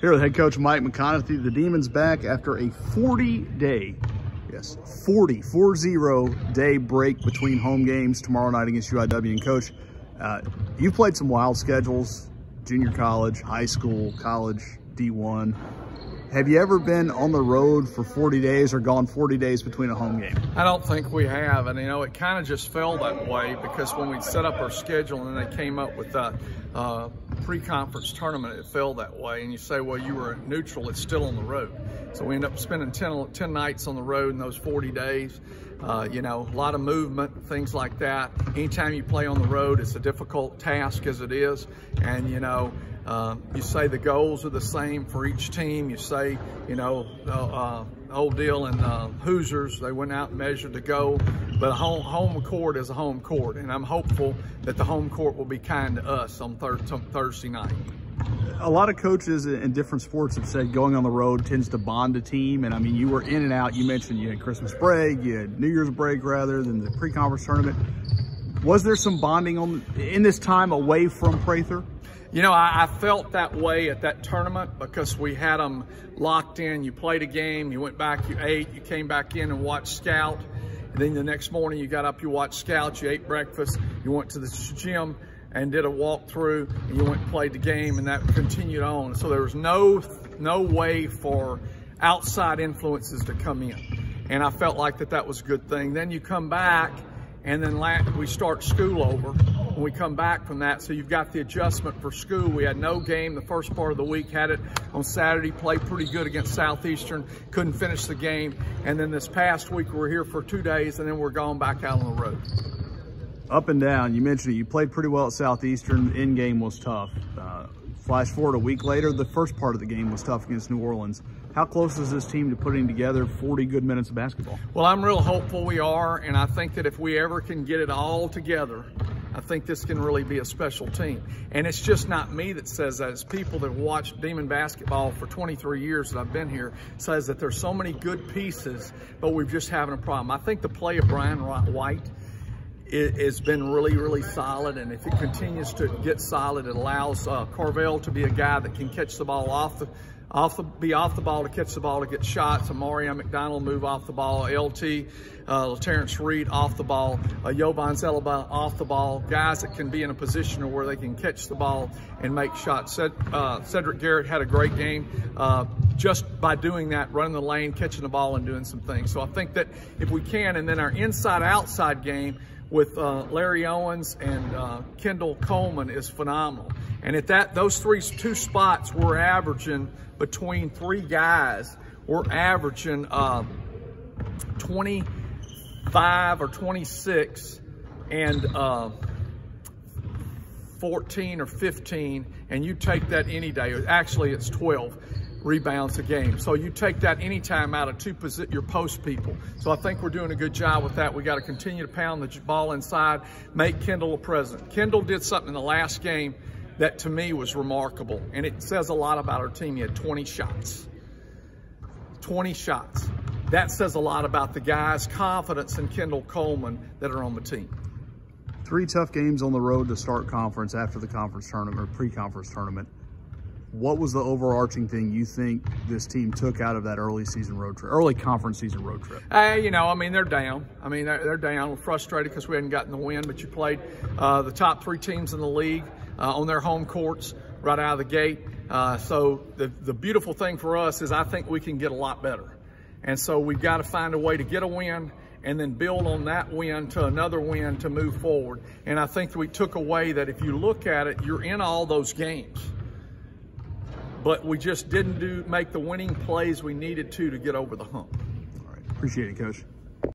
Here with head coach Mike McConathy. The Demons back after a 40-day, yes, 40-day break between home games tomorrow night against UIW. And coach, you've played some wild schedules, junior college, high school, college, D1. Have you ever been on the road for 40 days or gone 40 days between a home game? I don't think we have. And, you know, it kind of just fell that way because when we set up our schedule and they came up with that pre-conference tournament, it fell that way. And you say, well, you were neutral, it's still on the road. So we end up spending 10 nights on the road in those 40 days. You know, a lot of movement, things like that. Anytime you play on the road, it's a difficult task as it is. And, you know, you say the goals are the same for each team. You say, you know, the old deal in Hoosiers, they went out and measured the goal. But a home court is a home court. And I'm hopeful that the home court will be kind to us on Thursday night. A lot of coaches in different sports have said going on the road tends to bond a team. And I mean, you were in and out. You mentioned you had Christmas break, you had New Year's break rather than the pre-conference tournament. Was there some bonding in this time away from Prather? You know, I felt that way at that tournament because we had them locked in. You played a game, you went back, you ate, you came back in and watched scout. And then the next morning you got up, you watched scout, you ate breakfast, you went to the gym and did a walkthrough, and you went and played the game, and that continued on. So there was no way for outside influences to come in. And I felt like that was a good thing. Then you come back, and then we start school over when we come back from that. So you've got the adjustment for school. We had no game the first part of the week, had it on Saturday, played pretty good against Southeastern, couldn't finish the game. And then this past week, we're here for 2 days, and then we're going back out on the road. Up and down, you mentioned it, you played pretty well at Southeastern. The end game was tough. Flash forward a week later, the first part of the game was tough against New Orleans. How close is this team to putting together 40 good minutes of basketball? Well, I'm real hopeful we are, and I think that if we ever can get it all together, I think this can really be a special team. And it's just not me that says that. It's people that watched Demon basketball for 23 years that I've been here, says that there's so many good pieces, but we're just having a problem. I think the play of Brian White has been really solid, and if it continues to get solid, it allows Carvel to be a guy that can catch the ball off the ball to catch the ball to get shots. Amari McDonald move off the ball. LT, Terrence Reed off the ball. Jovan Zelaba off the ball. Guys that can be in a position where they can catch the ball and make shots. Cedric Garrett had a great game just by doing that, running the lane, catching the ball, and doing some things. So I think that if we can, and then our inside-outside game with Larry Owens and Kendall Coleman is phenomenal. And at those two spots, we're averaging between three guys, we're averaging 25 or 26 and 14 or 15, and you take that any day. Actually, it's 12 rebounds a game. So you take that anytime out of your post people. So I think we're doing a good job with that. We got to continue to pound the ball inside, make Kendall a presence. Kendall did something in the last game that to me was remarkable, and it says a lot about our team. He had 20 shots. 20 shots. That says a lot about the guys' confidence in Kendall Coleman that are on the team. 3 tough games on the road to start conference after the conference tournament or pre-conference tournament. What was the overarching thing you think this team took out of that early conference season road trip? You know, I mean, they're down. I mean, they're down. We're frustrated because we hadn't gotten the win, but you played the top 3 teams in the league on their home courts right out of the gate. So the beautiful thing for us is I think we can get a lot better. And so we've got to find a way to get a win and then build on that win to another win to move forward. And I think we took away that if you look at it, you're in all those games. But we just didn't make the winning plays we needed to get over the hump. All right. Appreciate it, Coach.